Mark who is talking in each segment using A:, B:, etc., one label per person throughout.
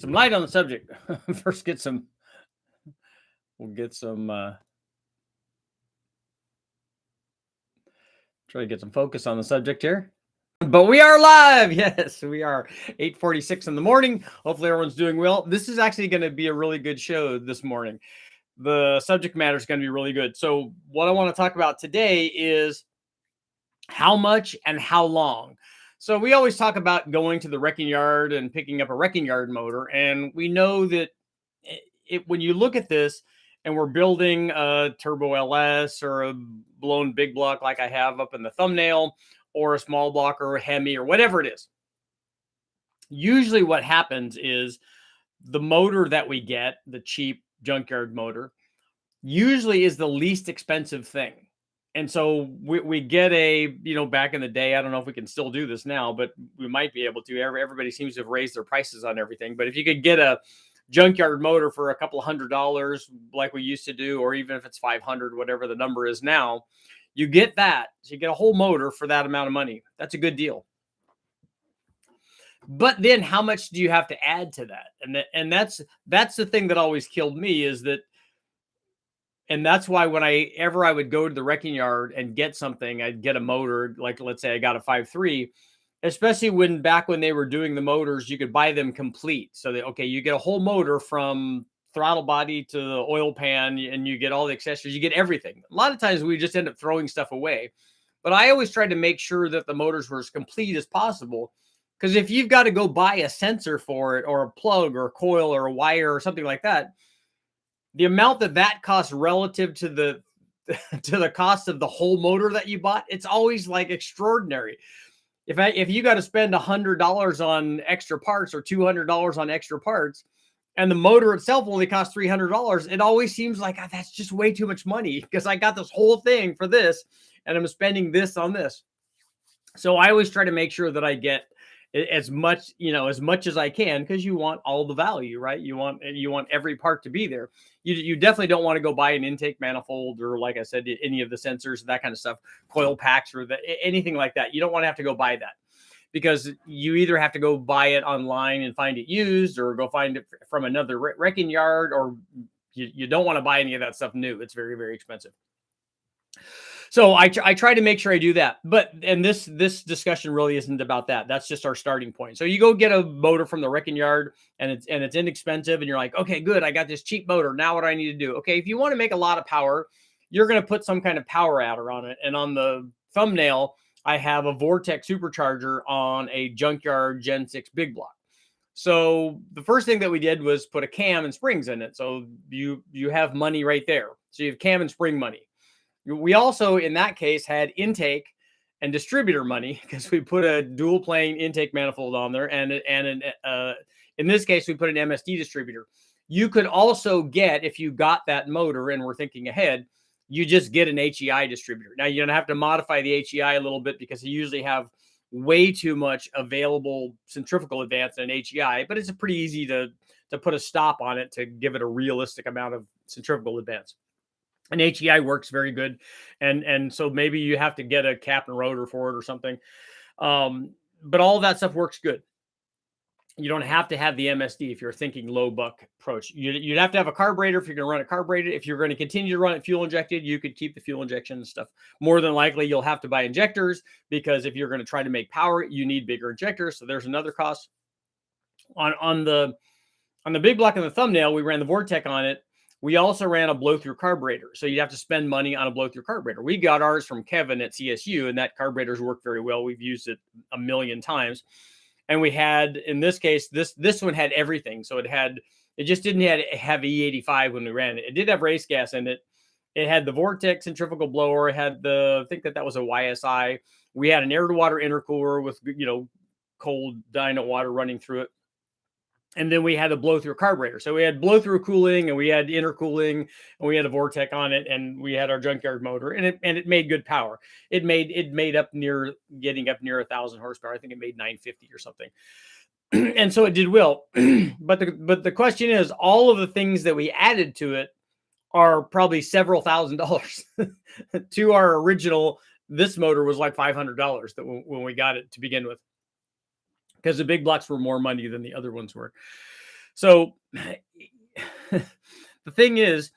A: some light on the subject. First, we'll get some, try to get some focus on the subject here. But we are live. Yes, we are 8:46 in the morning. Hopefully everyone's doing well. This is actually going to be a really good show this morning. The subject matter is going to be really good. So what I want to talk about today is how much and how long. So we always talk about going to the wrecking yard and picking up a wrecking yard motor. And we know that when you look at this and we're building a turbo LS or a blown big block like I have up in the thumbnail, or a small block or a Hemi or whatever it is, usually what happens is the motor that we get, the cheap junkyard motor, usually is the least expensive thing. And so we get a, back in the day, I don't know if we can still do this now, but we might be able to. Everybody seems to have raised their prices on everything. But if you could get a junkyard motor for a couple of $100 like we used to do, or even if it's 500, whatever the number is now, you get that. So you get a whole motor for that amount of money. That's a good deal. But then how much do you have to add to that? And that's the thing that always killed me, is that, and that's why whenever I would go to the wrecking yard and get something, I'd get a motor, like let's say I got a 5.3, especially back when they were doing the motors, you could buy them complete. So that, okay, you get a whole motor from throttle body to the oil pan, and you get all the accessories, you get everything. A lot of times we just end up throwing stuff away. But I always tried to make sure that the motors were as complete as possible. Because if you've got to go buy a sensor for it, or a plug or a coil or a wire or something like that, the amount that costs relative to the to the cost of the whole motor that you bought, it's always like extraordinary. If you got to spend $100 on extra parts or $200 on extra parts, and the motor itself only costs $300, it always seems like that's just way too much money, because I got this whole thing for this and I'm spending this on this. So I always try to make sure that I get as much as I can, because you want all the value, right? You want every part to be there. You definitely don't want to go buy an intake manifold, or like I said, any of the sensors, that kind of stuff, coil packs or anything like that. You don't want to have to go buy that, because you either have to go buy it online and find it used, or go find it from another wrecking yard, or you don't want to buy any of that stuff new. It's very, very expensive. So I try to make sure I do that. And this discussion really isn't about that. That's just our starting point. So you go get a motor from the wrecking yard, and it's inexpensive, and you're like, okay, good, I got this cheap motor. Now what do I need to do? Okay, if you want to make a lot of power, you're going to put some kind of power adder on it. And on the thumbnail, I have a Vortex supercharger on a Junkyard Gen 6 big block. So the first thing that we did was put a cam and springs in it. So you have money right there. So you have cam and spring money. We also, in that case, had intake and distributor money, because we put a dual plane intake manifold on there, and in this case, we put an MSD distributor. You could also get, if you got that motor and we're thinking ahead, you just get an HEI distributor. Now, you're going to have to modify the HEI a little bit, because you usually have way too much available centrifugal advance in an HEI, but it's pretty easy to put a stop on it to give it a realistic amount of centrifugal advance. And HEI works very good. And so maybe you have to get a cap and rotor for it or something. But all that stuff works good. You don't have to have the MSD if you're thinking low buck approach. You'd have to have a carburetor if you're going to run it carbureted. If you're going to continue to run it fuel injected, you could keep the fuel injection and stuff. More than likely, you'll have to buy injectors, because if you're going to try to make power, you need bigger injectors. So there's another cost. On the big block in the thumbnail, we ran the Vortex on it. We also ran a blow-through carburetor. So you'd have to spend money on a blow-through carburetor. We got ours from Kevin at CSU, and that carburetor's worked very well. We've used it a million times. And we had, in this case, this one had everything. So it just didn't have E85 when we ran it. It did have race gas in it. It had the Vortex centrifugal blower. It had I think that was a YSI. We had an air-to-water intercooler with, cold dyno water running through it. And then we had a blow-through carburetor. So we had blow-through cooling, and we had intercooling, and we had a Vortex on it, and we had our junkyard motor, and it made good power. It made getting up near 1,000 horsepower. I think it made 950 or something. And so it did well. But the question is, all of the things that we added to it are probably several $1,000s. To our original, this motor was like $500 when we got it to begin with, because the big blocks were more money than the other ones were. So the thing is,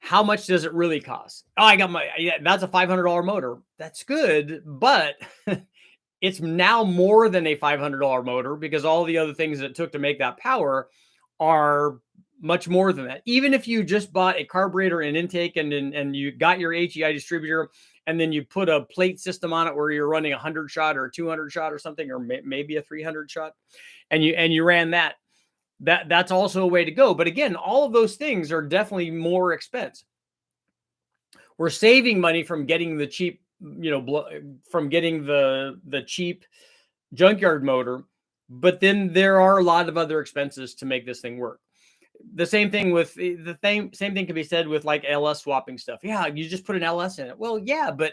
A: how much does it really cost? Oh, I got yeah, that's a $500 motor. That's good, but it's now more than a $500 motor because all the other things that it took to make that power are much more than that. Even if you just bought a carburetor and intake and you got your HEI distributor and then you put a plate system on it where you're running a 100 shot or a 200 shot or something, or maybe a 300 shot, and you ran that, that's also a way to go. But again, all of those things are definitely more expensive. We're saving money from getting the cheap, from getting the cheap junkyard motor, but then there are a lot of other expenses to make this thing work. The same thing with same thing can be said with like LS swapping stuff. Yeah, you just put an LS in it. Well, yeah, but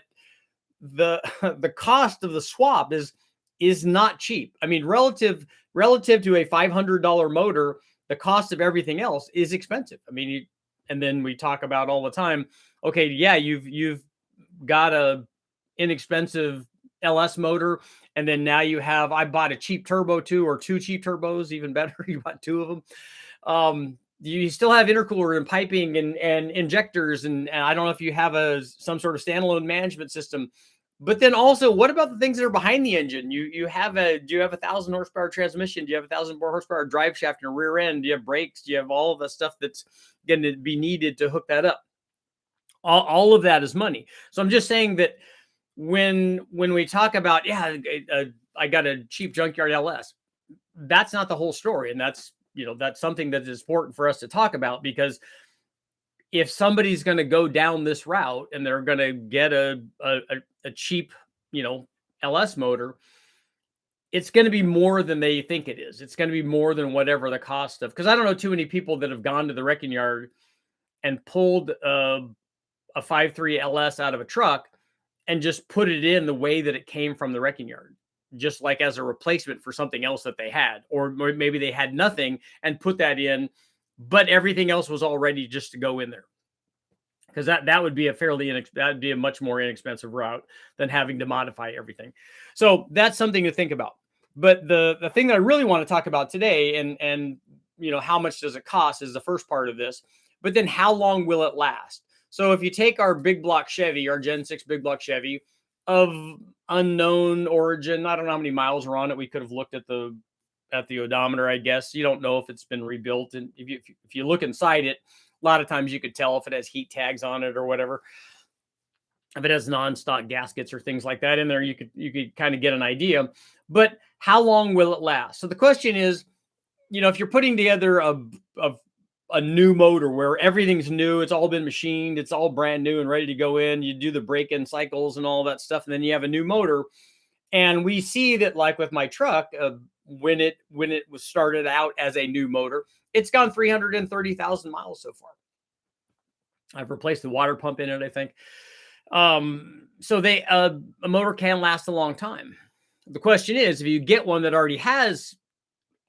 A: the the cost of the swap is not cheap. I mean, relative to a $500 motor, the cost of everything else is expensive. I mean, and then we talk about all the time, okay, yeah, you've got a inexpensive LS motor, and then now you have, I bought a cheap turbo too, or two cheap turbos, even better. You bought two of them. You still have intercooler and piping and injectors, and I don't know if you have some sort of standalone management system. But then also, what about the things that are behind the engine? Do you have a 1,000 horsepower transmission? Do you have 1,000 horsepower drive shaft in your rear end? Do you have brakes? Do you have all of the stuff that's going to be needed to hook that up? All of that is money. So I'm just saying that when we talk about, yeah, I got a cheap junkyard LS, that's not the whole story. And that's something that is important for us to talk about, because if somebody's going to go down this route and they're going to get a cheap, LS motor, it's going to be more than they think it is. It's going to be more than whatever the cost of, because I don't know too many people that have gone to the wrecking yard and pulled a 5.3 LS out of a truck and just put it in the way that it came from the wrecking yard, just like as a replacement for something else that they had, or maybe they had nothing and put that in, but everything else was all ready just to go in there. Because that would be that'd be a much more inexpensive route than having to modify everything. So that's something to think about. But the thing that I really want to talk about today, and how much does it cost, is the first part of this. But then how long will it last? So if you take our big block Chevy, our Gen 6 big block Chevy of unknown origin, I don't know how many miles are on it. We could have looked at the odometer, I guess. You don't know if it's been rebuilt. And if you look inside it, a lot of times you could tell if it has heat tags on it or whatever. If it has non-stock gaskets or things like that in there, you could kind of get an idea. But how long will it last? So the question is, if you're putting together a new motor where everything's new, it's all been machined, it's all brand new and ready to go in, you do the break-in cycles and all that stuff, and then you have a new motor. And we see that, like with my truck, when it was started out as a new motor, it's gone 330,000 miles so far. I've replaced the water pump in it, I think. So a motor can last a long time. The question is, if you get one that already has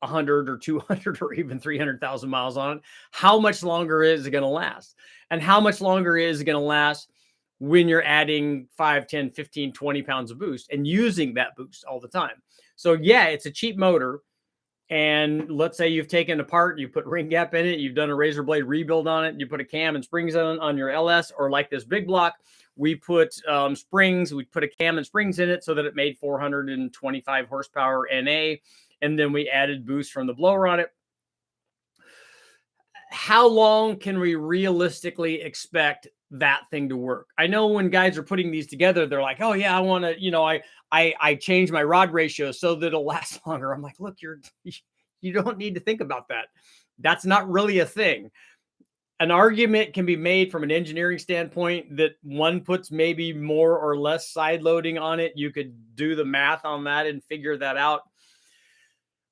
A: 100 or 200 or even 300,000 miles on it, how much longer is it going to last? And how much longer is it going to last when you're adding 5, 10, 15, 20 pounds of boost and using that boost all the time? So yeah, it's a cheap motor. And let's say you've taken it apart, you put ring gap in it, you've done a razor blade rebuild on it, you put a cam and springs on your LS, or like this big block, we put springs, we put a cam and springs in it so that it made 425 horsepower NA. And then we added boost from the blower on it. How long can we realistically expect that thing to work? I know when guys are putting these together, they're like, oh yeah, I want to, I change my rod ratio so that it'll last longer. I'm like, look, you don't need to think about that. That's not really a thing. An argument can be made from an engineering standpoint that one puts maybe more or less side loading on it. You could do the math on that and figure that out.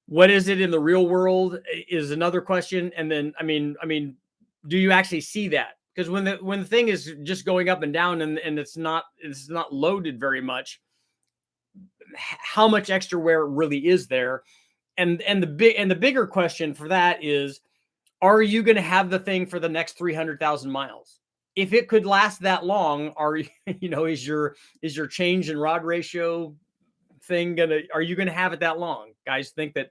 A: What is it in the real world is another question. And then, I mean, do you actually see that? Because when the thing is just going up and down and it's not loaded very much, how much extra wear really is there? And the bigger question for that is, are you going to have the thing for the next 300,000 miles? If it could last that long, is your change in rod ratio thing are you going to have it that long? Guys think that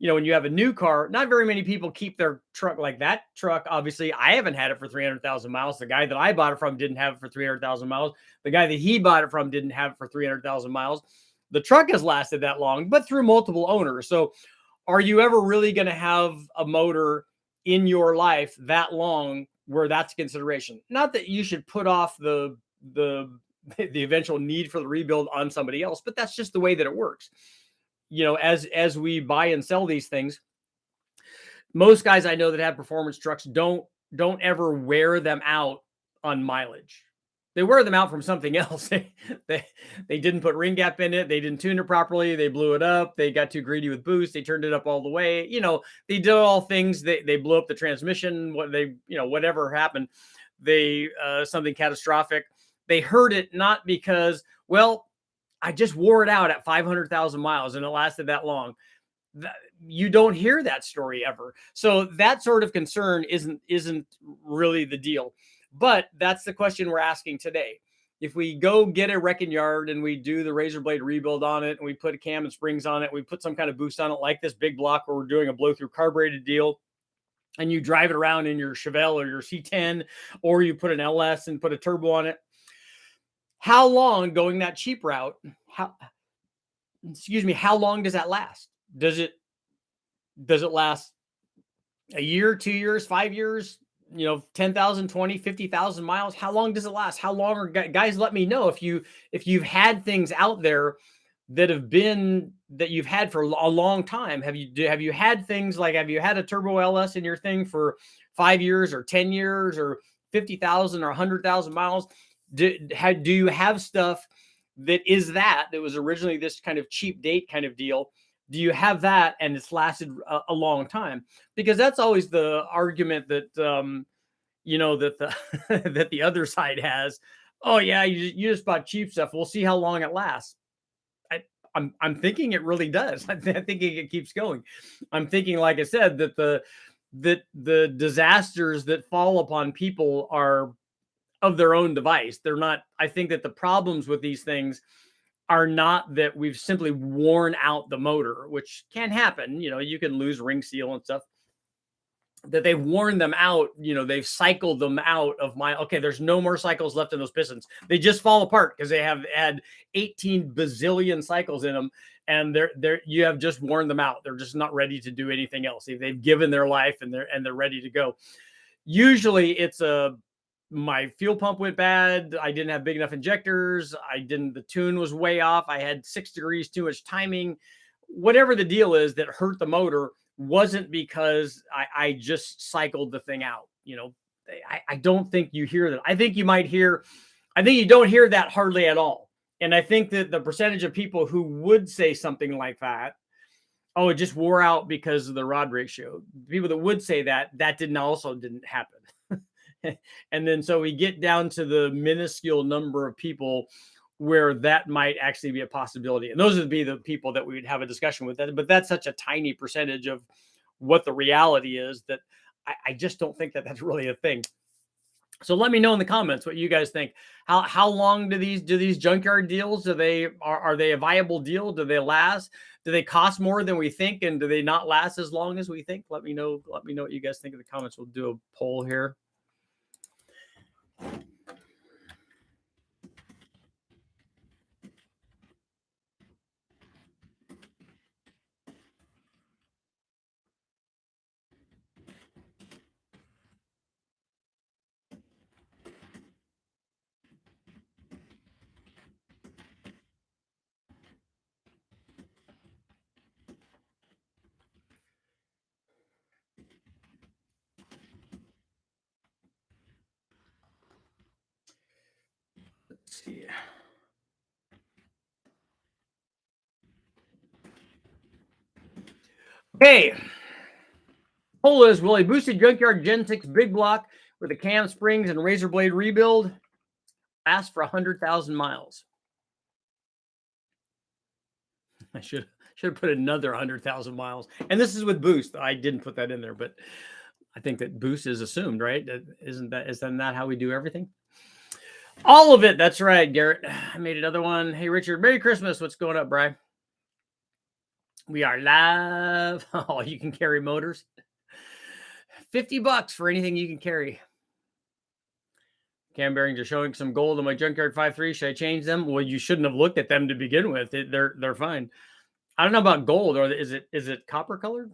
A: when you have a new car, not very many people keep their truck like that truck. Obviously, I haven't had it for 300,000 miles. The guy that I bought it from didn't have it for 300,000 miles. The guy that he bought it from didn't have it for 300,000 miles. The truck has lasted that long, but through multiple owners. So are you ever really going to have a motor in your life that long where that's a consideration? Not that you should put off the eventual need for the rebuild on somebody else, but that's just the way that it works. As we buy and sell these things, most guys I know that have performance trucks don't ever wear them out on mileage. They wear them out from something else. They didn't put ring gap in it. They didn't tune it properly. They blew it up. They got too greedy with boost. They turned it up all the way. They did all things. They blew up the transmission. Whatever happened, something catastrophic. They heard it not because, well, I just wore it out at 500,000 miles and it lasted that long. You don't hear that story ever. So that sort of concern isn't really the deal. But that's the question we're asking today. If we go get a wrecking yard and we do the razor blade rebuild on it and we put a cam and springs on it, we put some kind of boost on it like this big block where we're doing a blow through carbureted deal, and you drive it around in your Chevelle or your C10, or you put an LS and put a turbo on it, how long going that cheap route, how long does that last? Does it last a year, 2 years, 5 years, 10,000, 20, 50,000 miles? How long does it last? How long are guys, let me know if you've had things out there that you've had for a long time. Have you had things like, have you had a turbo LS in your thing for 5 years or 10 years or 50,000 or 100,000 miles? Do you have stuff that was originally this kind of cheap date kind of deal? Do you have that and it's lasted a long time? Because that's always the argument that that the other side has. Oh yeah, you just bought cheap stuff. We'll see how long it lasts. I'm thinking it really does. I'm thinking it keeps going. I'm thinking, like I said, that the disasters that fall upon people are of their own device. They're not. I think that the problems with these things are not that we've simply worn out the motor, which can happen. You can lose ring seal and stuff. That they've worn them out. They've cycled them out of okay, there's no more cycles left in those pistons. They just fall apart because they have had 18 bazillion cycles in them, and you have just worn them out. They're just not ready to do anything else. They've given their life and they're ready to go. Usually it's my fuel pump went bad. I didn't have big enough injectors. The tune was way off. I had 6 degrees too much timing. Whatever the deal is that hurt the motor wasn't because I just cycled the thing out. I don't think you hear that. I think you don't hear that hardly at all. And I think that the percentage of people who would say something like that, oh, it just wore out because of the rod ratio. People that would say that didn't happen. And then so we get down to the minuscule number of people where that might actually be a possibility. And those would be the people that we would have a discussion with. But that's such a tiny percentage of what the reality is that I just don't think that that's really a thing. So let me know in the comments what you guys think. How long do these junkyard deals, are they a viable deal? Do they last? Do they cost more than we think? And do they not last as long as we think? Let me know what you guys think in the comments. We'll do a poll here. Let's see. Okay. Poll is, will a boosted Junkyard Gen 6 big block with the cam springs and razor blade rebuild last for 100,000 miles? I should have put another 100,000 miles. And this is with boost. I didn't put that in there, but I think that boost is assumed, right? Isn't that how we do everything? All of it. That's right, Garrett. I made another one. Hey, Richard, Merry Christmas. What's going up, Bri? We are live. Oh, you can carry motors. $50 for anything you can carry. Cam bearings are showing some gold on my Junkyard 5.3. Should I change them? Well, you shouldn't have looked at them to begin with. They're fine. I don't know about gold, or is it copper colored?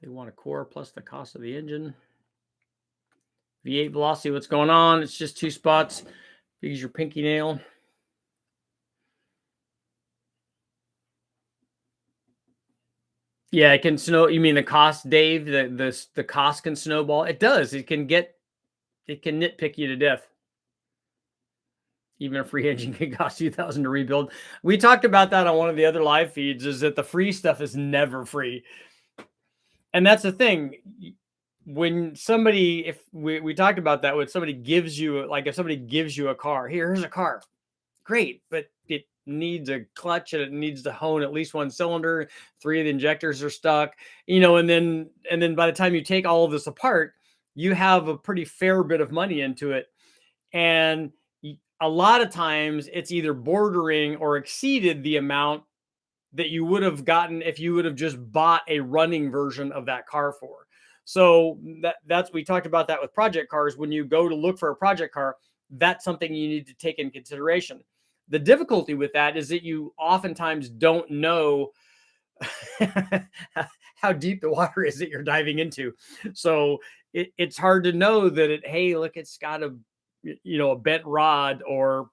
A: They want a core plus the cost of the engine. V8 velocity, what's going on? It's just 2 spots. Use your pinky nail. Yeah, it can snow. You mean the cost, Dave? The cost can snowball. It does. It can nitpick you to death. Even a free engine can cost $2,000 to rebuild. We talked about that on one of the other live feeds, is that the free stuff is never free. And that's the thing. When somebody, if we talked about that, when somebody gives you, like if somebody gives you a car, here's a car, great, but it needs a clutch and it needs to hone at least one cylinder, 3 of the injectors are stuck, and then by the time you take all of this apart, you have a pretty fair bit of money into it. And a lot of times it's either bordering or exceeded the amount that you would have gotten if you would have just bought a running version of that car for. So that's, we talked about that with project cars. When you go to look for a project car, that's something you need to take in consideration. The difficulty with that is that you oftentimes don't know how deep the water is that you're diving into. So it's hard to know that hey, look, it's got a bent rod, or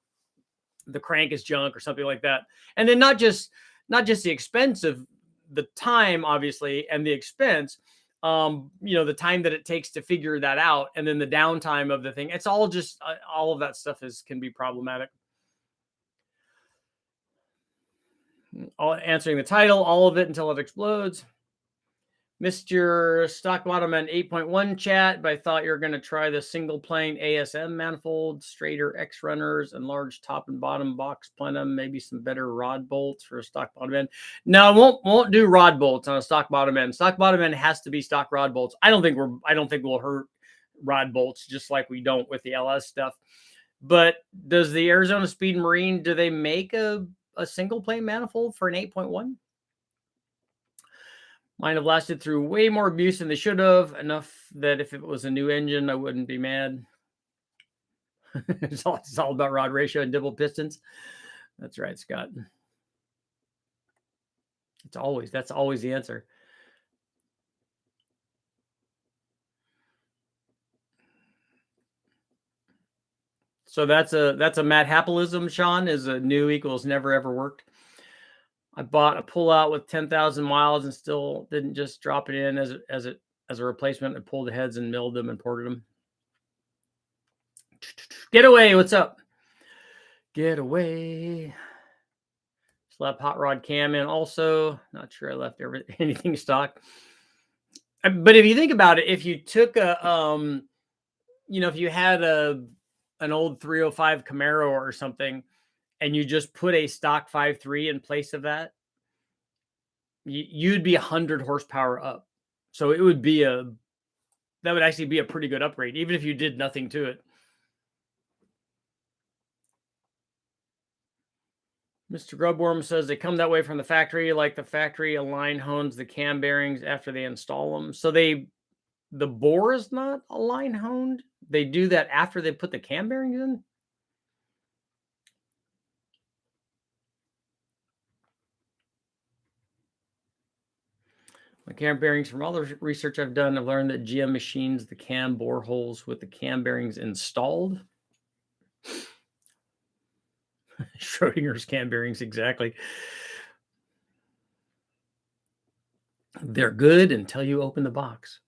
A: the crank is junk, or something like that. And then not just the expense of the time, obviously, and the expense, the time that it takes to figure that out, and then the downtime of the thing. It's all just all of that stuff can be problematic. Answering the title, all of it until it explodes. Mr. Stock Bottom Man 8.1 chat, but I thought you were going to try the single plane ASM manifold, straighter X runners, and large top and bottom box plenum. Maybe some better rod bolts for a stock bottom end. No, won't do rod bolts on a stock bottom end. Stock bottom end has to be stock rod bolts. I don't think we'll hurt rod bolts, just like we don't with the LS stuff. But does the Arizona Speed Marine, do they make a single plane manifold for an 8.1? Might have lasted through way more abuse than they should have. Enough that if it was a new engine, I wouldn't be mad. It's all about rod ratio and dibble pistons. That's right, Scott. That's always the answer. So that's a Matt Happleism, Sean, is a new equals never ever worked. I bought a pullout with 10,000 miles and still didn't just drop it in as a replacement. I pulled the heads and milled them and ported them. Getaway, what's up? Getaway. Slap hot rod cam in also. Not sure I left anything stock. But if you think about it, if you took if you had an old 305 Camaro or something, and you just put a stock 5.3 in place of that, you'd be 100 horsepower up. So that would actually be a pretty good upgrade, even if you did nothing to it. Mr. Grubworm says they come that way from the factory, like the factory align hones the cam bearings after they install them. So the bore is not align honed. They do that after they put the cam bearings in. My cam bearings, from all the research I've done, I've learned that GM machines the cam bore holes with the cam bearings installed. Schrodinger's cam bearings, exactly. They're good until you open the box.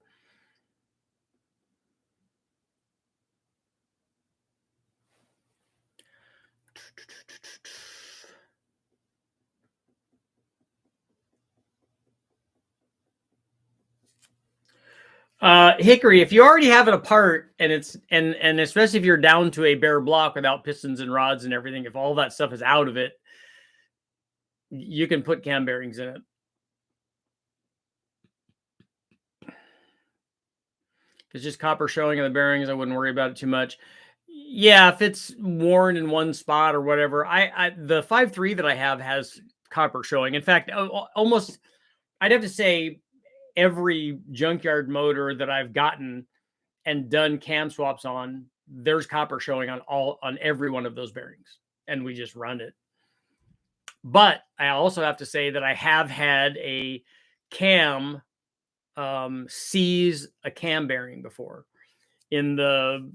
A: Hickory, if you already have it apart, and especially if you're down to a bare block without pistons and rods and everything, if all that stuff is out of it, you can put cam bearings in it. it's just copper showing in the bearings, I wouldn't worry about it too much. Yeah, if it's worn in one spot or whatever, the 5.3 that I have has copper showing. In fact, almost, I'd have to say every junkyard motor that I've gotten and done cam swaps on, there's copper showing on every one of those bearings, and we just run it. But I also have to say that I have had a cam seize a cam bearing before in the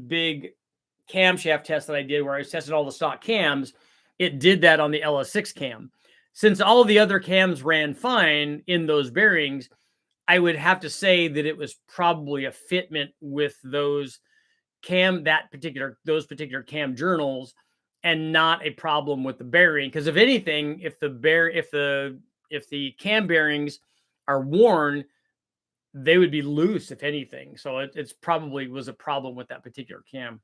A: big camshaft test that I did, where I was testing all the stock cams. It did that on the LS6 cam. Since all of the other cams ran fine in those bearings, I would have to say that it was probably a fitment with those particular cam journals, and not a problem with the bearing. Because if anything, if the cam bearings are worn, they would be loose, if anything. So it's probably was a problem with that particular cam.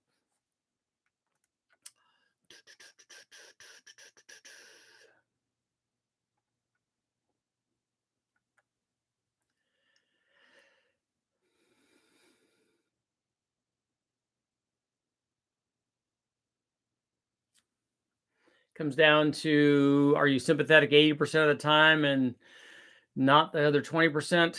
A: Comes down to, are you sympathetic 80% of the time and not the other 20%?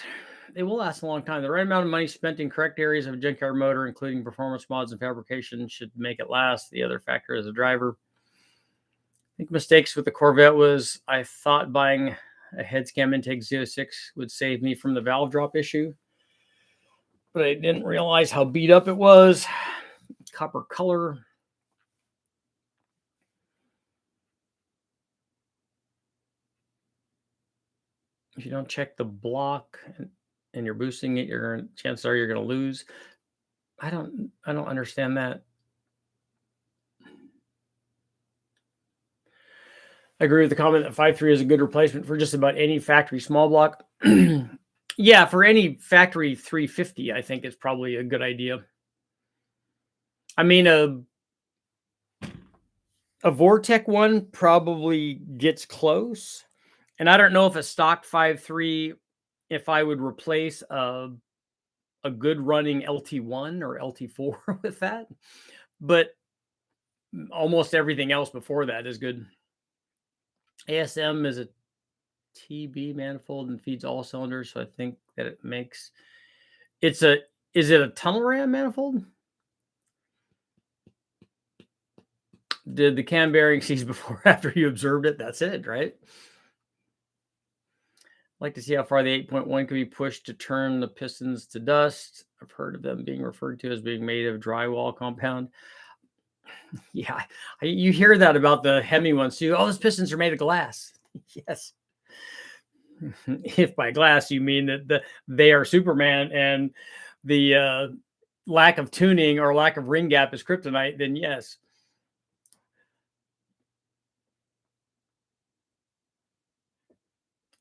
A: They will last a long time. The right amount of money spent in correct areas of a junkyard motor, including performance mods and fabrication, should make it last. The other factor is the driver. I think mistakes with the Corvette was, I thought buying a head scam intake 06 would save me from the valve drop issue, but I didn't realize how beat up it was. Copper color. If you don't check the block and you're boosting it, chances are you're going to lose. I don't understand that. I agree with the comment that 5.3 is a good replacement for just about any factory small block. Yeah, for any factory 350, I think it's probably a good idea. I mean, a Vortec one probably gets close. And I don't know if a stock 5.3, if I would replace a good running LT1 or LT4 with that. But almost everything else before that is good. ASM is a TB manifold and feeds all cylinders, so I think that it makes is it a tunnel ram manifold? Did the cam bearing seize before or after you observed it? That's it, right? I'd like to see how far the 8.1 can be pushed to turn the pistons to dust. I've heard of them being referred to as being made of drywall compound. Yeah, you hear that about the Hemi ones too. Oh, those pistons are made of glass. Yes. If by glass you mean that they are Superman and the lack of tuning or lack of ring gap is kryptonite, then yes.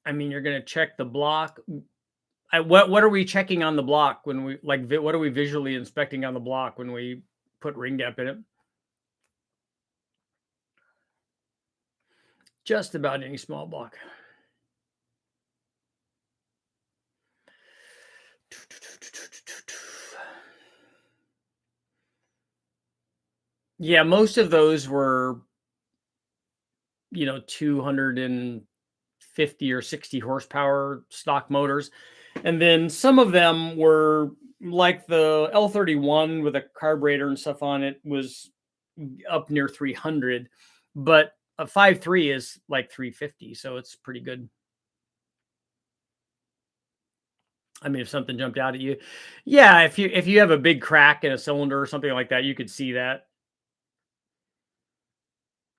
A: I mean, you're going to check the block. What are we checking on the block when we what are we visually inspecting on the block when we put ring gap in it? Just about any small block. Yeah, most of those were, 250 or 60 horsepower stock motors. And then some of them were like the L31 with a carburetor and stuff on it was up near 300, but a 5.3 is like 350. So it's pretty good. I mean, if something jumped out at you, yeah, if you have a big crack in a cylinder or something like that, you could see that.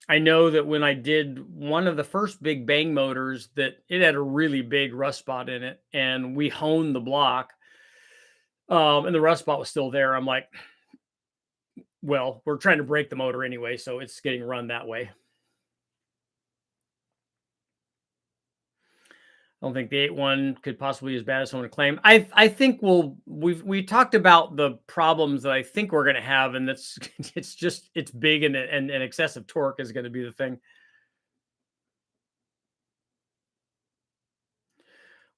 A: I know that when I did one of the first big bang motors, that it had a really big rust spot in it, and we honed the block, and the rust spot was still there. I'm like, well, we're trying to break the motor anyway, so it's getting run that way. I don't think the 8.1 could possibly be as bad as someone claimed. I think we talked about the problems that I think we're going to have, and that's it's big and excessive torque is going to be the thing.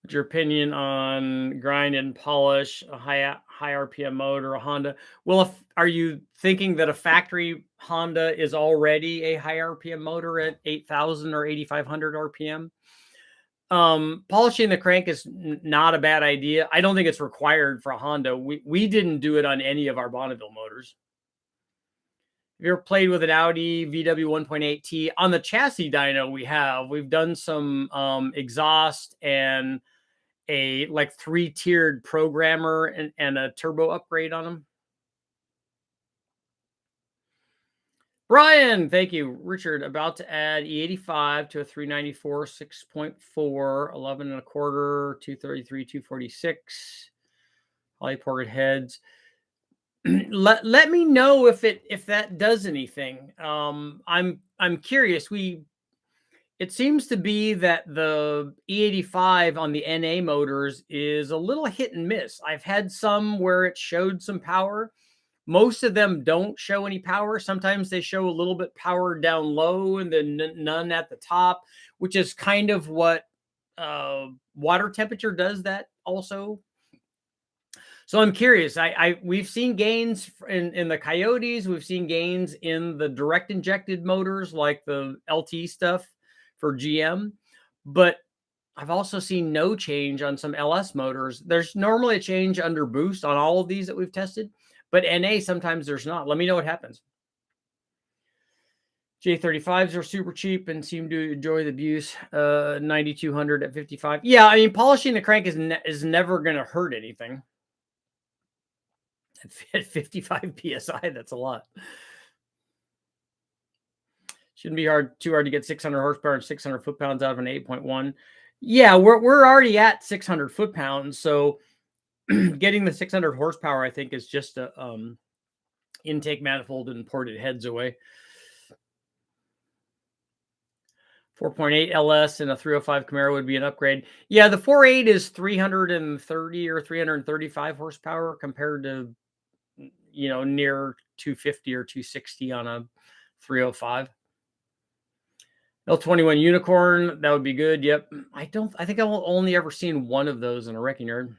A: What's your opinion on grind and polish a high RPM motor, a Honda? Well, are you thinking that a factory Honda is already a high RPM motor at 8,000 or 8,500 RPM? Polishing the crank is not a bad idea. I don't think it's required for a Honda. We didn't do it on any of our Bonneville motors. Have you ever played with an Audi VW 1.8T? On the chassis dyno we've done some exhaust and a like 3-tiered programmer and a turbo upgrade on them. Brian, thank you. Richard, about to add E85 to a 394, 6.4, 11 and a quarter, 233, 246. Polyported heads. Let me know if that does anything. I'm curious. It seems to be that the E85 on the NA motors is a little hit and miss. I've had some where it showed some power. Most of them don't show any power. Sometimes they show a little bit power down low and then none at the top, which is kind of what water temperature does that also. So I'm curious. We've seen gains in the Coyotes. We've seen gains in the direct injected motors like the LT stuff for GM, but I've also seen no change on some LS motors. There's normally a change under boost on all of these that we've tested, but NA sometimes there's not. Let me know what happens. J35s are super cheap and seem to enjoy the abuse. 9,200 at 55. Yeah, I mean, polishing the crank is never going to hurt anything. At 55 psi, that's a lot. Shouldn't be too hard to get 600 horsepower and 600 foot-pounds out of an 8.1. Yeah, we're already at 600 foot-pounds, so getting the 600 horsepower, I think, is just a intake manifold and ported heads away. 4.8 LS and a 305 Camaro would be an upgrade. Yeah, the 4.8 is 330 or 335 horsepower compared to, near 250 or 260 on a 305. L21 Unicorn, that would be good. Yep. I think I've only ever seen one of those in a wrecking yard.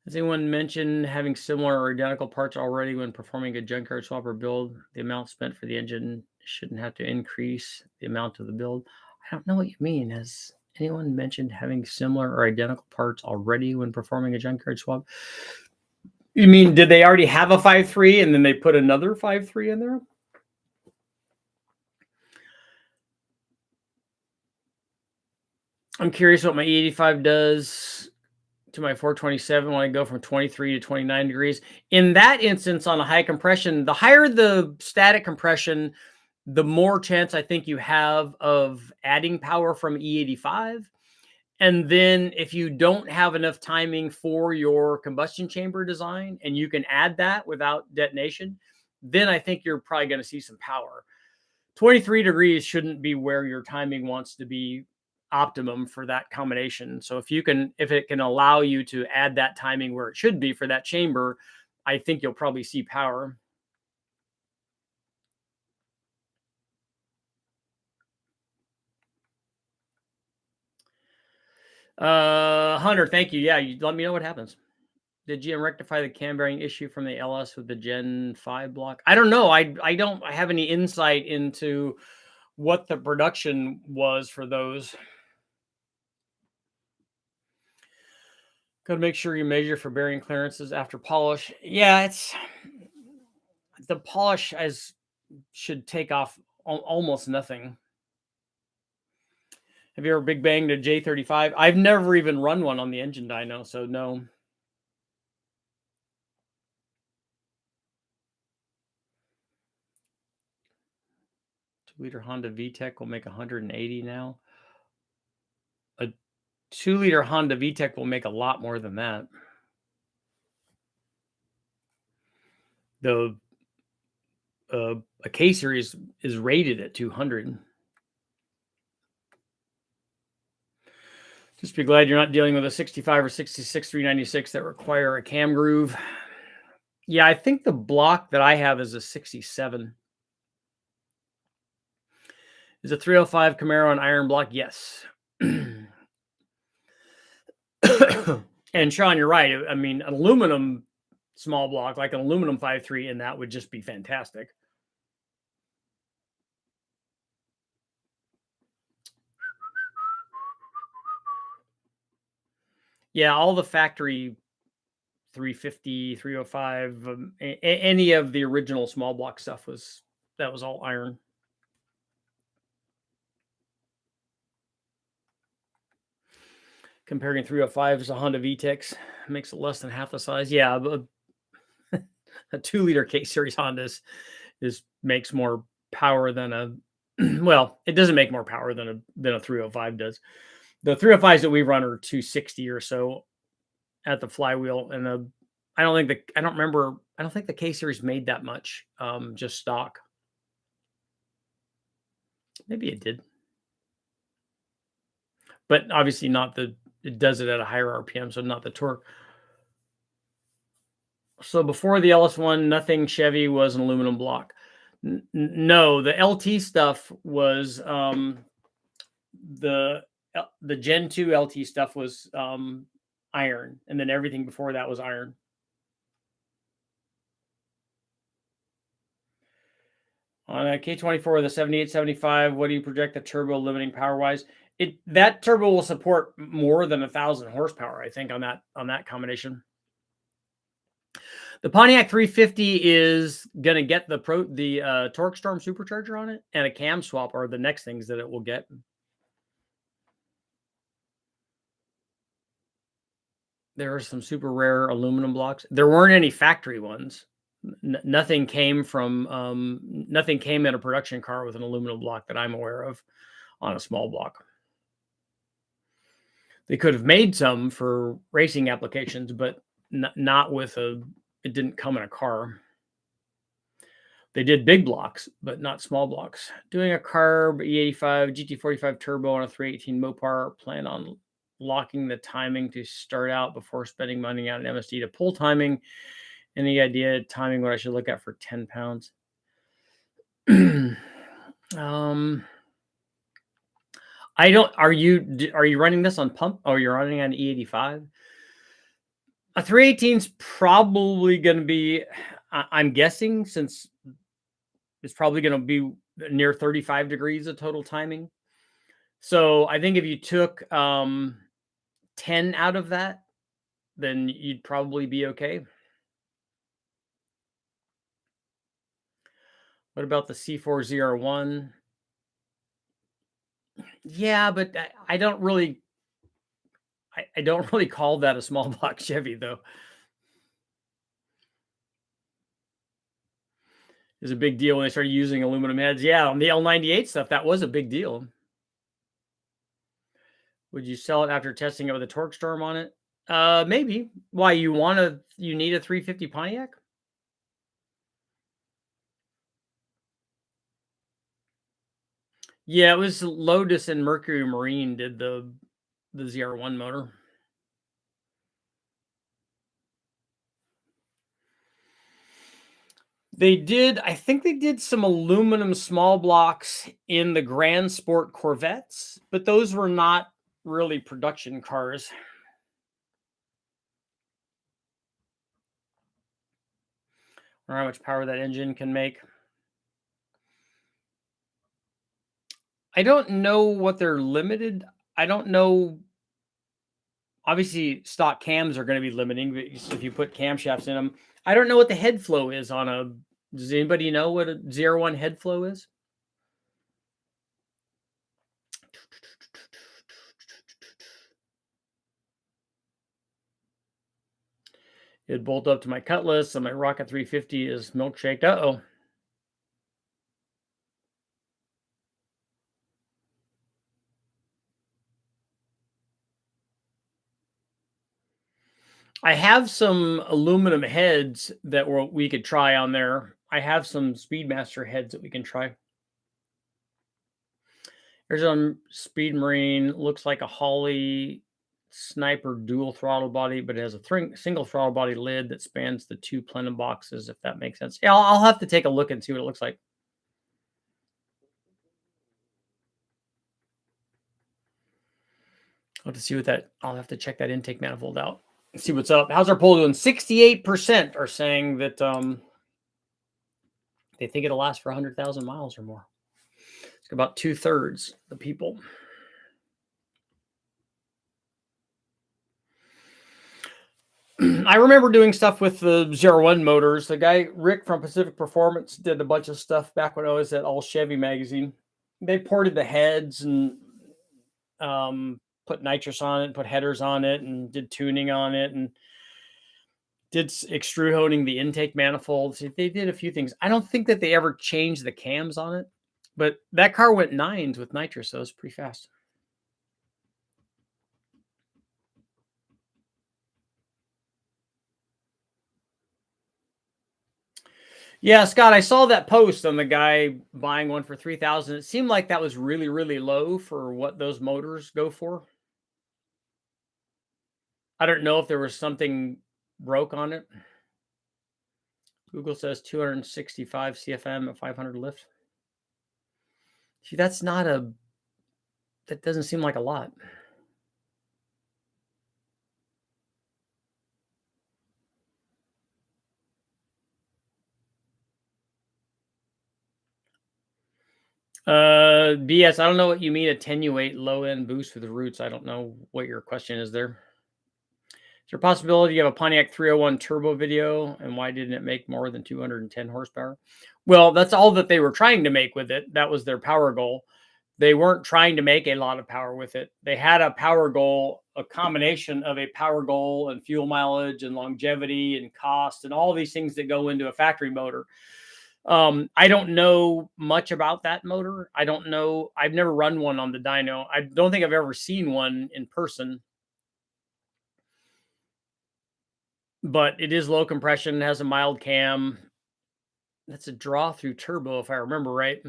A: Has anyone mentioned having similar or identical parts already when performing a junkyard swap or build? The amount spent for the engine shouldn't have to increase the amount of the build. I don't know what you mean. Has anyone mentioned having similar or identical parts already when performing a junkyard swap? You mean, did they already have a 5.3 and then they put another 5.3 in there? I'm curious what my E85 does to my 427 when I go from 23 to 29 degrees. In that instance, on a high compression, the higher the static compression, the more chance I think you have of adding power from E85. And then if you don't have enough timing for your combustion chamber design and you can add that without detonation, then I think you're probably going to see some power. 23 degrees shouldn't be where your timing wants to be optimum for that combination. So if it can allow you to add that timing where it should be for that chamber, I think you'll probably see power. Hunter, thank you. Yeah, you let me know what happens. Did GM rectify the cam bearing issue from the LS with the Gen 5 block? I don't know. I don't have any insight into what the production was for those. Got to make sure you measure for bearing clearances after polish. Yeah, it's the polish should take off almost nothing. Have you ever big banged a J35? I've never even run one on the engine dyno, so no. 2-liter Honda VTEC will make 180 now. A 2-liter Honda VTEC will make a lot more than that. A K-Series is rated at 200. Just be glad you're not dealing with a 65 or 66 396 that require a cam groove. Yeah, I think the block that I have is a 67. Is a 305 Camaro an iron block? Yes. And Sean, you're right. I mean, an aluminum small block, like an aluminum 5.3, and that would just be fantastic. Yeah, all the factory 350, 305, any of the original small block stuff was all iron. Comparing 305s to Honda VTEX makes it less than half the size. Yeah, but a 2-liter K series Honda makes more power than a well, it doesn't make more power than a 305 does. The 305s that we run are 260 or so at the flywheel, and I don't think the K series made that much, just stock. Maybe it did, but obviously not it does it at a higher RPM, so not the torque. So before the LS1, nothing Chevy was an aluminum block. No, the LT stuff was the Gen 2 LT stuff was iron, and then everything before that was iron. On a K24 with a 7875, what do you project the turbo limiting power wise? That turbo will support more than 1,000 horsepower, I think, on that combination. The Pontiac 350 is gonna get the Torque Storm supercharger on it, and a cam swap are the next things that it will get. There are some super rare aluminum blocks. There weren't any factory ones. Nothing came in a production car with an aluminum block that I'm aware of on a small block. They could have made some for racing applications, but not with it didn't come in a car. They did big blocks, but not small blocks. Doing a carb E85 GT45 turbo on a 318 Mopar, plan on locking the timing to start out before spending money on an MSD to pull timing. Any idea timing what I should look at for 10 pounds? I don't. Are you running this on pump? Oh, you're running on E85. A 318 is probably going to be. I'm guessing, since it's probably going to be near 35 degrees of total timing. So I think if you took 10 out of that, then you'd probably be okay. What about the C4ZR1? Yeah, but I don't really call that a small block Chevy, though. It's a big deal when they started using aluminum heads. Yeah, on the L98 stuff, that was a big deal. Would you sell it after testing it with a Torque Storm on it? Maybe. Why, you need a 350 Pontiac? Yeah, it was Lotus and Mercury Marine did the ZR1 motor. I think they did some aluminum small blocks in the Grand Sport Corvettes, but those were not really production cars. Or how much power that engine can make. I don't know what they're limited. I don't know. Obviously, stock cams are going to be limiting if you put camshafts in them. I don't know what the head flow is on a. Does anybody know what a ZR1 head flow is? It'd bolt up to my Cutlass, and my Rocket 350 is milkshaked. Uh-oh. I have some aluminum heads that we could try on there. I have some Speedmaster heads that we can try. There's a Speed Marine. Looks like a Holley Sniper dual throttle body, but it has a single throttle body lid that spans the two plenum boxes, if that makes sense. Yeah, I'll have to take a look and see what it looks like. I'll have to see what that. I'll have to check that intake manifold out. See what's up. How's our poll doing? 68% are saying that they think it'll last for 100,000 miles or more. It's about 2/3 the people. I remember doing stuff with the 01 motors. The guy, Rick from Pacific Performance, did a bunch of stuff back when I was at All Chevy magazine. They ported the heads and put nitrous on it, put headers on it, and did tuning on it, and did extrude honing the intake manifolds. They did a few things. I don't think that they ever changed the cams on it, but that car went 9s with nitrous, so it was pretty fast. Yeah, Scott, I saw that post on the guy buying one for 3,000. It seemed like that was really, really low for what those motors go for. I don't know if there was something broke on it. Google says 265 CFM at 500 lift. See, that doesn't seem like a lot. BS, I don't know what you mean attenuate low end boost with the roots. I don't know what your question is there. Is there a possibility you have a Pontiac 301 turbo video, and why didn't it make more than 210 horsepower? Well, that's all that they were trying to make with it. That was their power goal. They weren't trying to make a lot of power with it. They had a power goal, a combination of a power goal and fuel mileage and longevity and cost and all these things that go into a factory motor. I don't know much about that motor. I don't know. I've never run one on the dyno. I don't think I've ever seen one in person. But it is low compression, has a mild cam. That's a draw through turbo, if I remember right.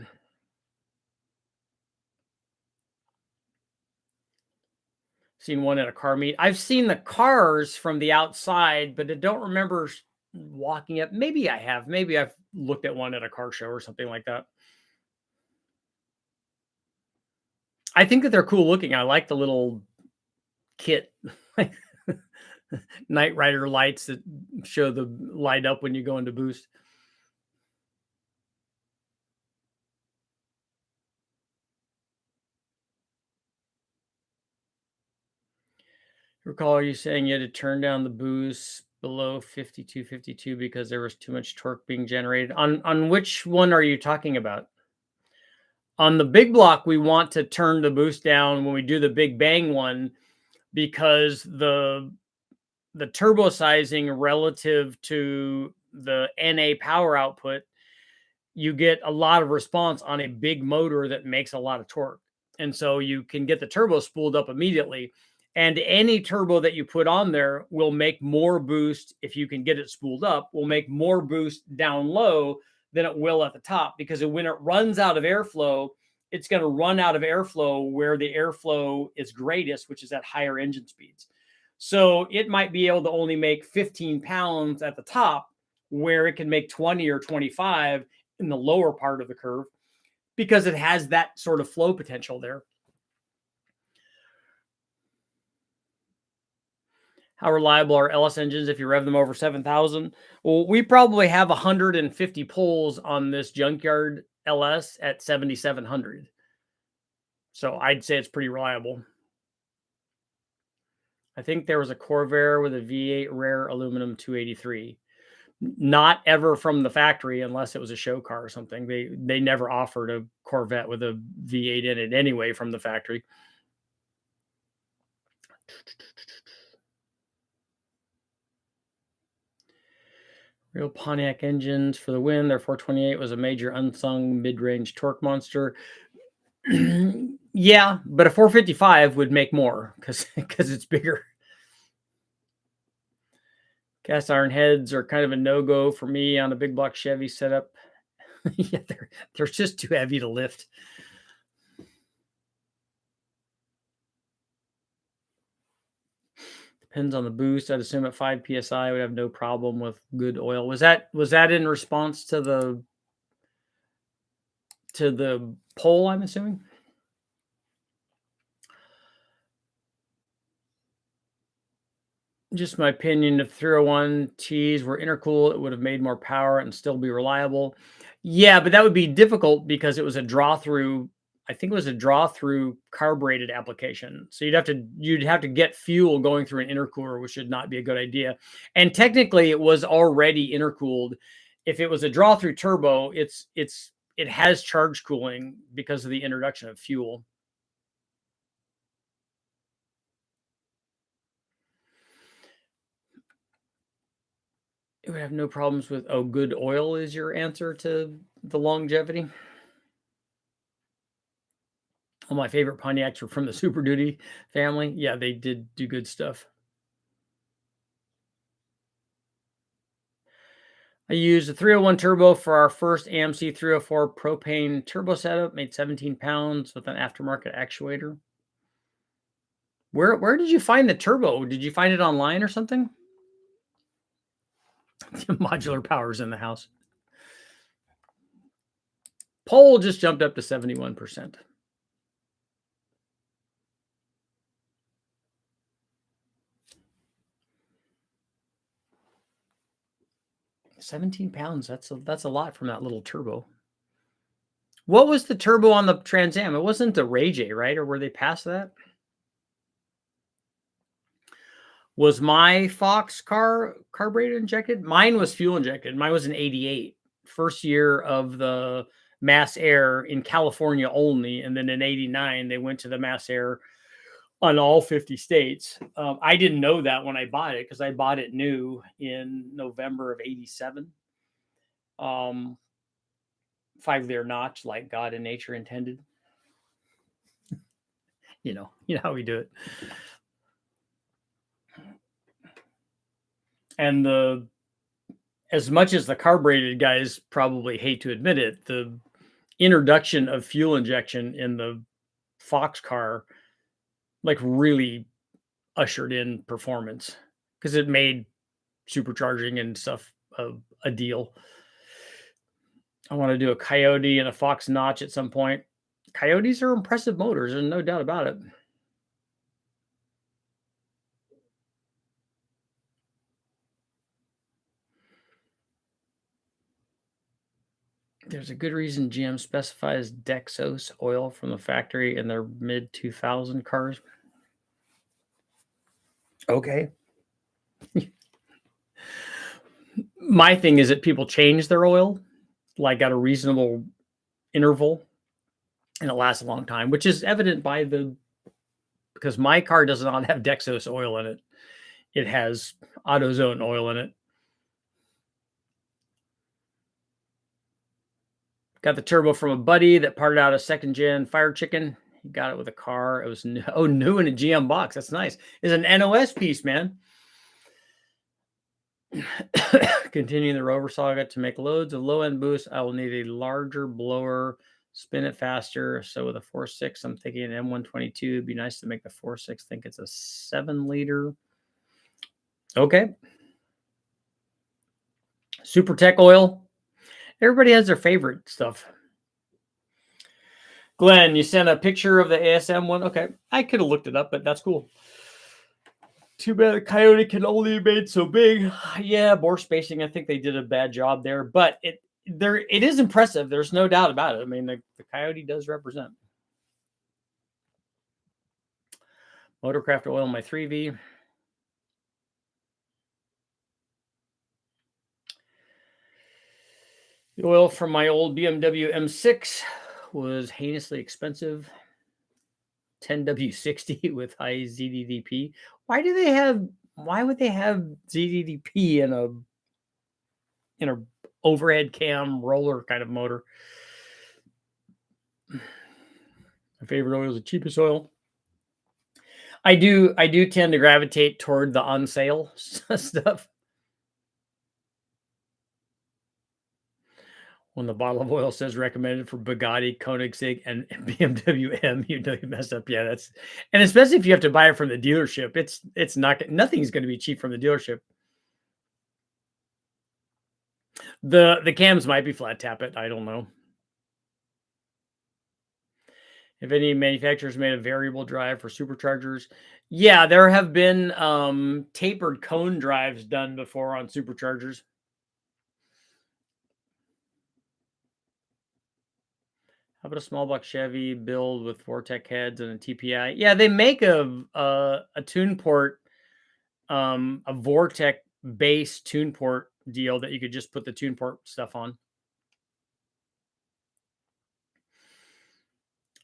A: Seen one at a car meet. I've seen the cars from the outside, but I don't remember walking up. Maybe I have. Maybe I've looked at one at a car show or something like that. I think that they're cool looking. I like the little kit, like Night Rider lights that show the light up when you go into boost. Recall you saying you had to turn down the boost below 52 because there was too much torque being generated. On which one are you talking about? On the big block, we want to turn the boost down when we do the big bang one, because the turbo sizing relative to the NA power output, you get a lot of response on a big motor that makes a lot of torque. And so you can get the turbo spooled up immediately. And any turbo that you put on there will make more boost, if you can get it spooled up, will make more boost down low than it will at the top. Because when it runs out of airflow, it's going to run out of airflow where the airflow is greatest, which is at higher engine speeds. So it might be able to only make 15 pounds at the top, where it can make 20 or 25 in the lower part of the curve, because it has that sort of flow potential there. How reliable are LS engines if you rev them over 7,000? Well, we probably have 150 pulls on this Junkyard LS at 7,700. So I'd say it's pretty reliable. I think there was a Corvair with a V8 rare aluminum 283. Not ever from the factory, unless it was a show car or something. They never offered a Corvette with a V8 in it anyway from the factory. Real Pontiac engines for the win. Their 428 was a major unsung mid-range torque monster. Yeah, but a 455 would make more because it's bigger. Cast iron heads are kind of a no-go for me on a big block Chevy setup. Yeah, they're just too heavy to lift. Depends on the boost. I'd assume at 5 psi would have no problem with good oil. Was that in response to the poll, I'm assuming? Just my opinion, if 301Ts were intercooled, it would have made more power and still be reliable. Yeah, but that would be difficult because it was a draw through. I think it was a draw through carbureted application. So you'd have to get fuel going through an intercooler, which should not be a good idea. And technically, it was already intercooled. If it was a draw through turbo, it has charge cooling because of the introduction of fuel. It would have no problems with, oh, good oil is your answer to the longevity. All my favorite Pontiacs were from the Super Duty family. Yeah, they did do good stuff. I used a 301 turbo for our first AMC 304 propane turbo setup, made 17 pounds with an aftermarket actuator. Where did you find the turbo? Did you find it online or something? Modular powers in the house. Poll just jumped up to 71%. £17. That's a lot from that little turbo. What was the turbo on the Trans Am? It wasn't the Ray J, right? Or were they past that? Was my Fox car carburetor injected? Mine was fuel injected. Mine was an 88. First year of the mass air in California only. And then in 89, they went to the mass air on all 50 states. I didn't know that when I bought it because I bought it new in November of 87. 5-layer notch like God and nature intended. You know how we do it. And as much as the carbureted guys probably hate to admit it, the introduction of fuel injection in the Fox car like really ushered in performance because it made supercharging and stuff a deal. I want to do a Coyote and a Fox Notch at some point. Coyotes are impressive motors, and no doubt about it. There's a good reason GM specifies Dexos oil from the factory in their mid 2000 cars. Okay. My thing is that people change their oil like at a reasonable interval and it lasts a long time, which is evident by because my car does not have Dexos oil in it. It has AutoZone oil in it. Got the turbo from a buddy that parted out a second gen Fire Chicken. He got it with a car. It was new in a GM box. That's nice. It's an NOS piece, man. Continuing the Rover saga to make loads of low end boosts, I will need a larger blower, spin it faster. So with a 4.6, I'm thinking an M122. It'd be nice to make the 4.6 think it's a 7-liter. Okay. Super Tech oil. Everybody has their favorite stuff. Glenn, you sent a picture of the ASM one. Okay. I could have looked it up, but that's cool. Too bad the Coyote can only be made so big. Yeah, bore spacing. I think they did a bad job there, but it is impressive. There's no doubt about it. I mean, the Coyote does represent. Motorcraft oil in my 3V. The oil from my old BMW M6 was heinously expensive. 10W60 with high ZDDP. Why would they have ZDDP in a overhead cam roller kind of motor? My favorite oil is the cheapest oil. I do tend to gravitate toward the on sale stuff. When the bottle of oil says recommended for Bugatti, Koenigsegg, and BMW M, you know you messed up. Yeah, and especially if you have to buy it from the dealership, nothing's going to be cheap from the dealership. The cams might be flat tappet. I don't know. If any manufacturers made a variable drive for superchargers, yeah, there have been tapered cone drives done before on superchargers. How about a small block Chevy build with Vortec heads and a TPI? Yeah, they make a tune port, a Vortec base tune port deal that you could just put the tune port stuff on.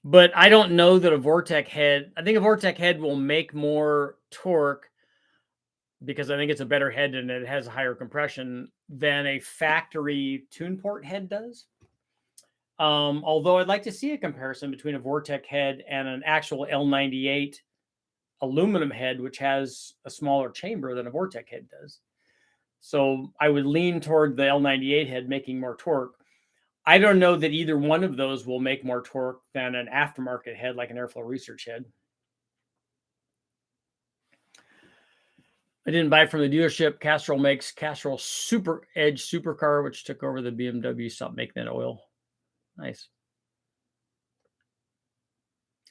A: But I don't know that a Vortec head. I think a Vortec head will make more torque because I think it's a better head and it has higher compression than a factory tune port head does. Although I'd like to see a comparison between a Vortec head and an actual L98 aluminum head, which has a smaller chamber than a Vortec head does. So I would lean toward the L98 head making more torque. I don't know that either one of those will make more torque than an aftermarket head like an Airflow Research head. I didn't buy from the dealership. Castrol makes Castrol Super Edge Supercar, which took over the BMW. Stopped making that oil. Nice.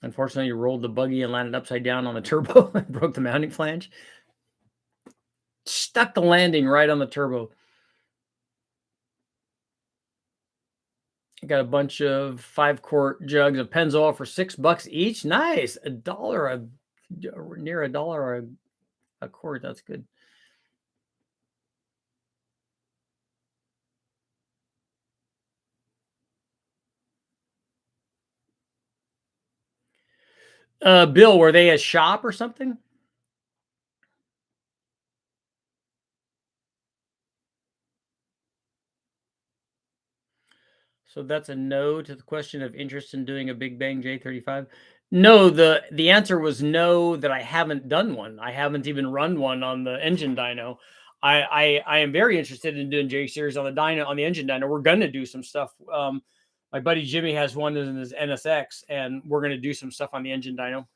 A: Unfortunately, you rolled the buggy and landed upside down on the turbo and broke the mounting flange. Stuck the landing right on the turbo. I got a bunch of 5-quart jugs of Pennzoil for $6 each. Nice. $1, near $1 a quart. That's good. Bill, were they a shop or something? So that's a no to the question of interest in doing a Big Bang J35. No, the answer was no, that I haven't done one. I haven't even run one on the engine dyno. I am very interested in doing J series on the dyno, on the engine dyno. We're gonna do some stuff. My buddy Jimmy has one in his NSX, and we're gonna do some stuff on the engine dyno.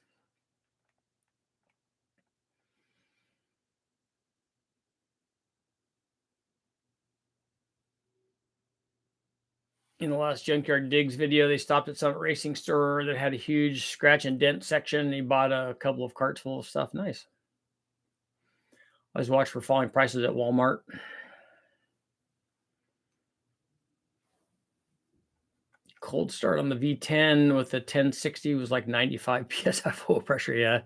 A: In the last Junkyard Digs video, they stopped at some racing store that had a huge scratch and dent section. He bought a couple of carts full of stuff. Nice. Always watch for falling prices at Walmart. Cold start on the V10 with the 1060 was like 95 psi full pressure. Yeah.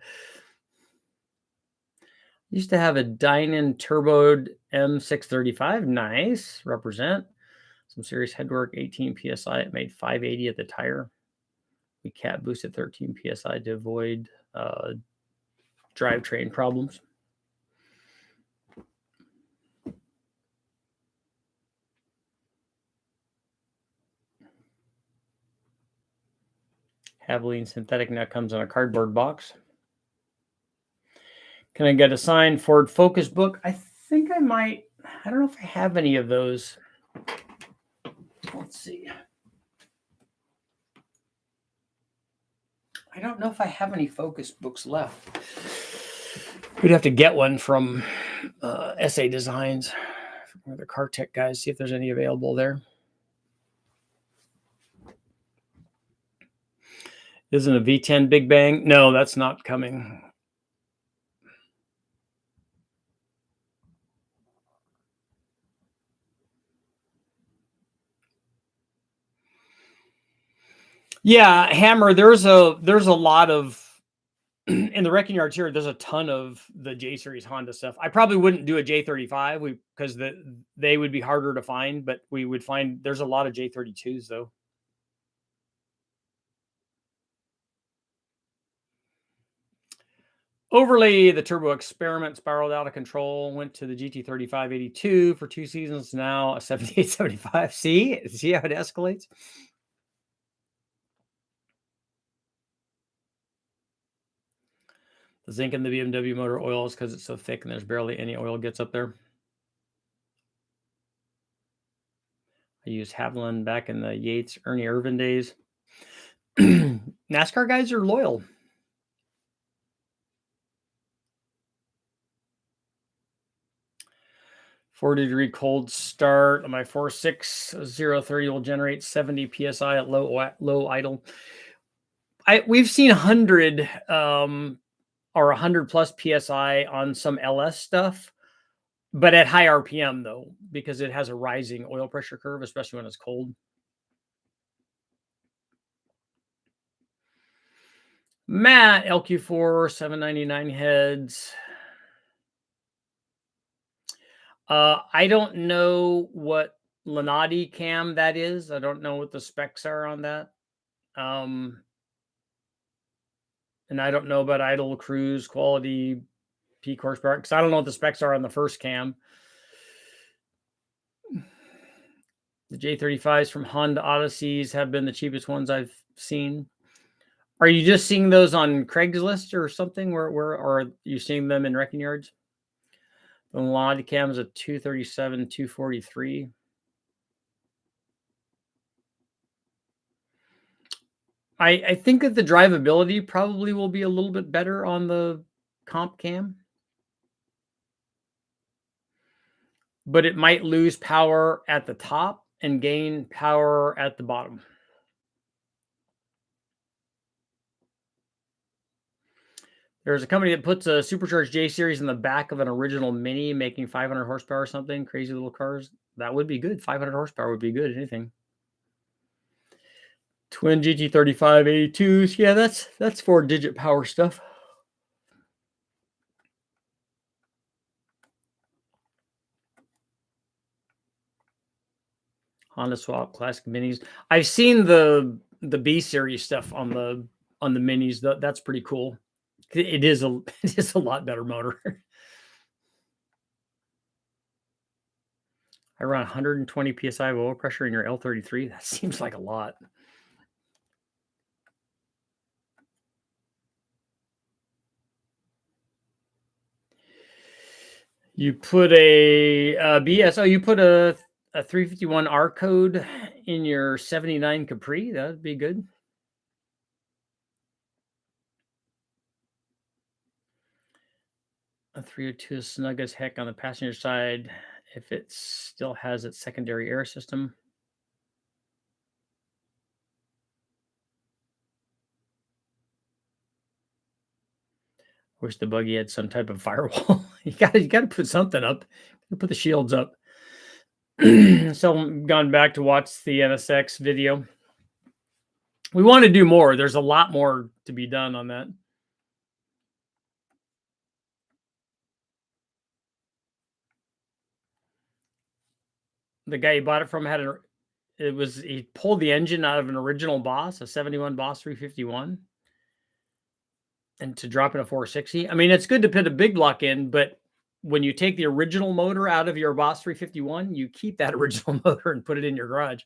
A: Used to have a Dynan turboed M635. Nice. Represent. Some serious headwork, 18 psi. It made 580 at the tire. We cat boosted 13 psi to avoid drivetrain problems. Havoline synthetic now comes in a cardboard box. Can I get a signed Ford Focus book? I think I might. I don't know if I have any of those. Let's see. I don't know if I have any Focus books left. We'd have to get one from SA Designs, or the Car Tech guys, see if there's any available there. Isn't a V10 Big Bang? No, that's not coming. Yeah, Hammer, there's a lot of in the wrecking yards here, there's a ton of the J series Honda stuff. I probably wouldn't do a J35 because they would be harder to find, but we would find there's a lot of J32s though. Overlay, the turbo experiment spiraled out of control, went to the GT35 82 for 2 seasons, now a 7875. See how it escalates? The zinc in the BMW motor oil is because it's so thick and there's barely any oil gets up there. I used Haviland back in the Yates, Ernie Irvin days. NASCAR guys are loyal. "40-degree cold start on my 4.6 030 will generate 70 psi at low idle." we've seen 100 or 100 plus psi on some LS stuff, but at high RPM though, because it has a rising oil pressure curve, especially when it's cold. Matt, LQ4, 799 heads. I don't know what Lenati cam that is. I don't know what the specs are on that. And I don't know about idle, cruise, quality, peak horsepower, because I don't know what the specs are on the first cam. The J35s from Honda Odysseys have been the cheapest ones I've seen. Are you just seeing those on Craigslist or something? Where or are you seeing them in wrecking yards? The Lenati cam is a 237, 243. I think that the drivability probably will be a little bit better on the comp cam, but it might lose power at the top and gain power at the bottom. There's a company that puts a supercharged J series in the back of an original Mini, making 500 horsepower or something. Crazy little cars. That would be good. 500 horsepower would be good. Anything. Twin GT35 82s. Yeah, that's 4-digit power stuff. Honda Swap Classic Minis. I've seen the B series stuff on the Minis. That's pretty cool. It is a lot better motor. I run 120 psi of oil pressure in your L33. That seems like a lot. You put a BS. Oh, you put a 351 R code in your 79 Capri. That would be good. A 302 is snug as heck on the passenger side if it still has its secondary air system. Wish the buggy had some type of firewall. you gotta put something up. Put the shields up. So I'm gone back to watch the NSX video. We want to do more. There's a lot more to be done on that. The guy he bought it from had he pulled the engine out of an original Boss, a 71 Boss 351, and to drop in a 460. I mean, it's good to put a big block in, but when you take the original motor out of your Boss 351, you keep that original motor and put it in your garage.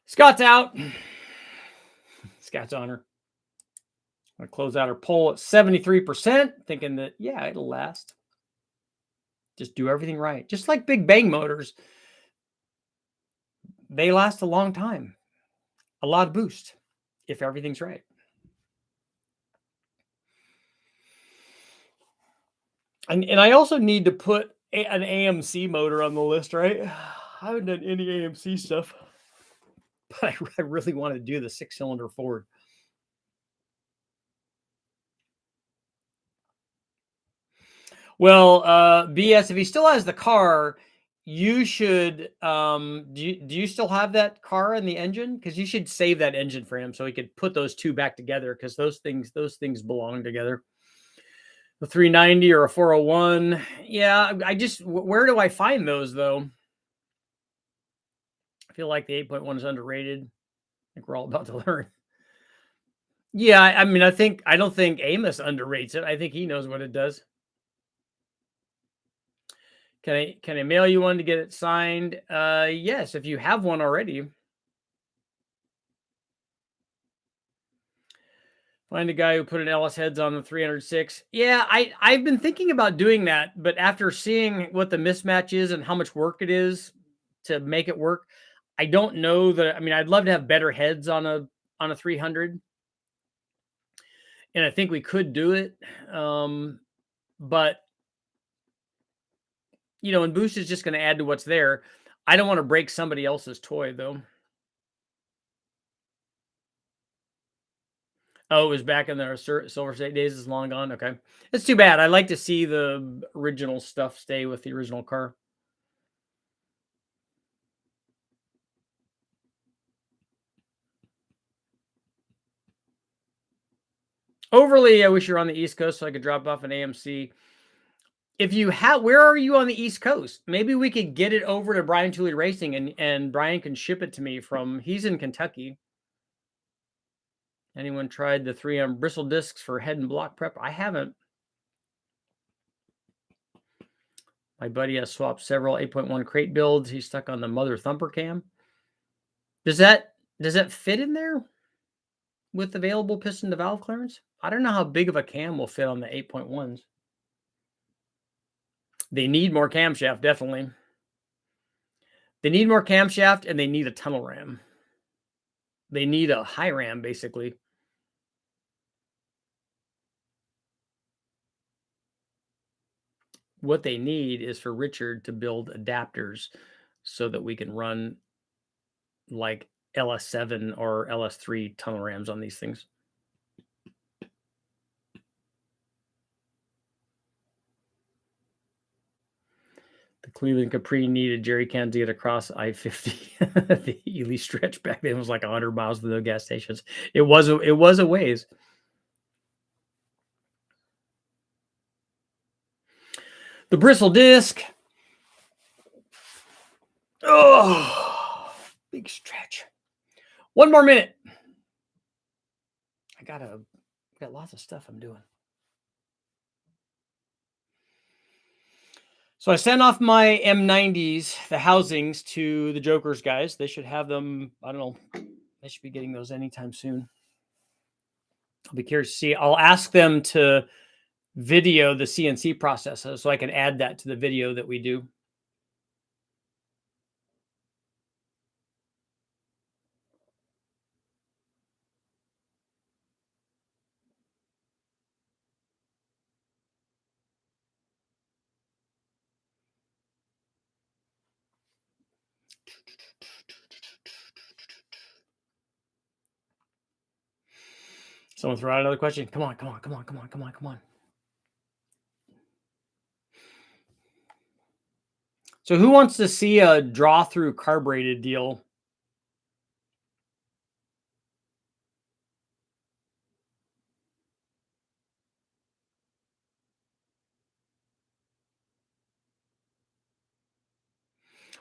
A: Scott's out. Scott's on her. I'm going to close out our poll at 73%, thinking that, yeah, it'll last. Just do everything right. Just like Big Bang motors, they last a long time. A lot of boost if everything's right. And I also need to put an AMC motor on the list, right? I haven't done any AMC stuff, but I really want to do the 6-cylinder Ford. Well, BS, if he still has the car, you should. Do you still have that car and the engine? Because you should save that engine for him so he could put those two back together. Because those things belong together. The 390 or a 401. Yeah, where do I find those though? I feel like the 8.1 is underrated. I think we're all about to learn. Yeah, I mean, I don't think Amos underrates it. I think he knows what it does. Can I mail you one to get it signed? Yes, if you have one already. Find a guy who put an LS heads on the 306. Yeah, I've been thinking about doing that, but after seeing what the mismatch is and how much work it is to make it work, I don't know that. I mean, I'd love to have better heads on a 300, and I think we could do it. But and boost is just going to add to what's there. I don't want to break somebody else's toy though. Oh, it was back in the Silver State days. It's long gone. Okay. It's too bad. I'd like to see the original stuff stay with the original car. Overly, I wish you're on the East Coast so I could drop off an AMC. If you have, where are you on the East Coast? Maybe we could get it over to Brian Tooley Racing and Brian can ship it to me from, he's in Kentucky. Anyone tried the 3M bristle discs for head and block prep? I haven't. My buddy has swapped several 8.1 crate builds. He's stuck on the Mother Thumper cam. Does that fit in there with available piston to valve clearance? I don't know how big of a cam will fit on the 8.1s. They need more camshaft, definitely. They need more camshaft and they need a tunnel ram. They need a high ram, basically. What they need is for Richard to build adapters so that we can run like LS7 or LS3 tunnel rams on these things. The Cleveland Capri needed jerry cans to get across I-50. The Ely stretch back then was like 100 miles to the gas stations. It was a ways. The bristle disc. Oh, big stretch. One more minute. I got lots of stuff I'm doing. So I sent off my M90s, the housings, to the Jokers guys. They should have them. I don't know. They should be getting those anytime soon. I'll be curious to see. I'll ask them to video the CNC process so I can add that to the video that we do. Someone throw out another question. Come on. So who wants to see a draw through carbureted deal?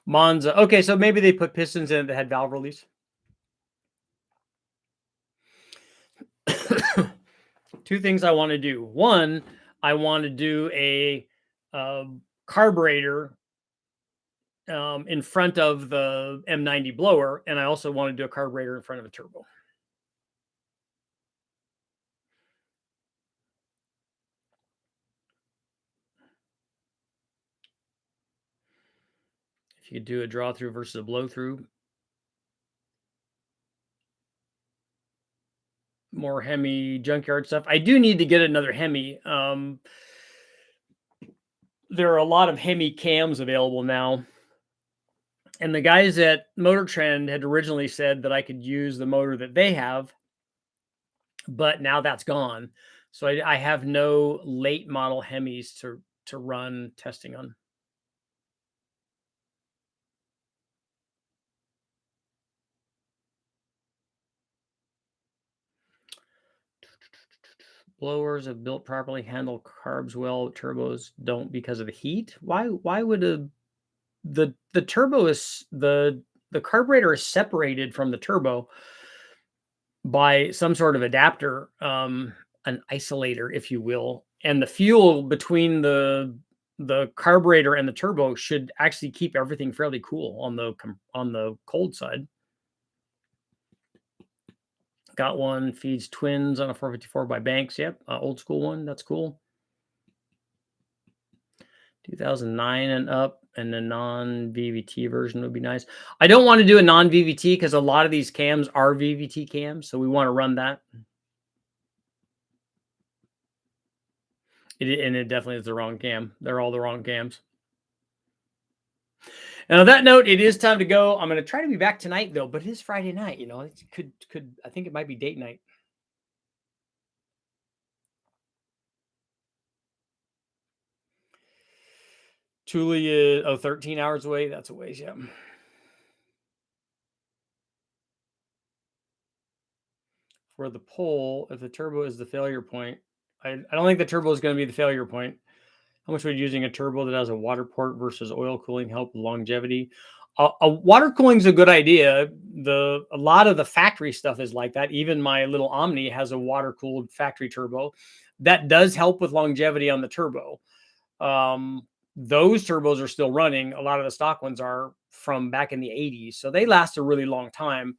A: Monza. Okay, so maybe they put pistons in it that had valve release. Two things I want to do. One, I want to do a carburetor in front of the M90 blower, and I also want to do a carburetor in front of a turbo. If you could do a draw through versus a blow through, more Hemi junkyard stuff. I do need to get another Hemi. There are a lot of Hemi cams available now. And the guys at Motor Trend had originally said that I could use the motor that they have, but now that's gone. So I have no late model Hemis to run testing on. Blowers, if built properly, handle carbs well. Turbos don't because of the heat. Why would the turbo is the carburetor is separated from the turbo by some sort of adapter, an isolator, if you will, and the fuel between the carburetor and the turbo should actually keep everything fairly cool on the cold side. Got one, feeds twins on a 454 by Banks. Yep, old school one. That's cool. 2009 and up, and a non-VVT version would be nice. I don't want to do a non-VVT because a lot of these cams are VVT cams, so we want to run that. And it definitely is the wrong cam. They're all the wrong cams. And on that note, it is time to go. I'm going to try to be back tonight though, but it is Friday night. You know, it could I think it might be date night. Thule is 13 hours away. That's a ways. Yeah. For the pole, if the turbo is the failure point, I don't think the turbo is going to be the failure point. How much would using a turbo that has a water port versus oil cooling help with longevity? A water cooling is a good idea. A lot of the factory stuff is like that. Even my little Omni has a water cooled factory turbo. That does help with longevity on the turbo. Those turbos are still running. A lot of the stock ones are from back in the 80s, so they last a really long time.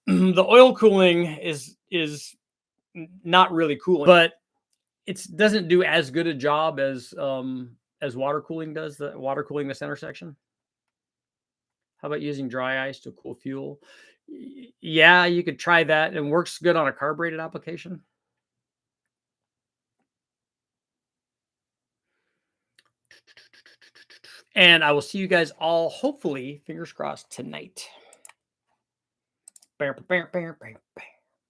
A: The oil cooling is not really cooling, but it doesn't do as good a job as water cooling does. The water cooling the center section. How about using dry ice to cool fuel? Yeah, you could try that. And works good on a carbureted application. And I will see you guys all, hopefully, fingers crossed, tonight. Bam, bam, bam, bam, bam.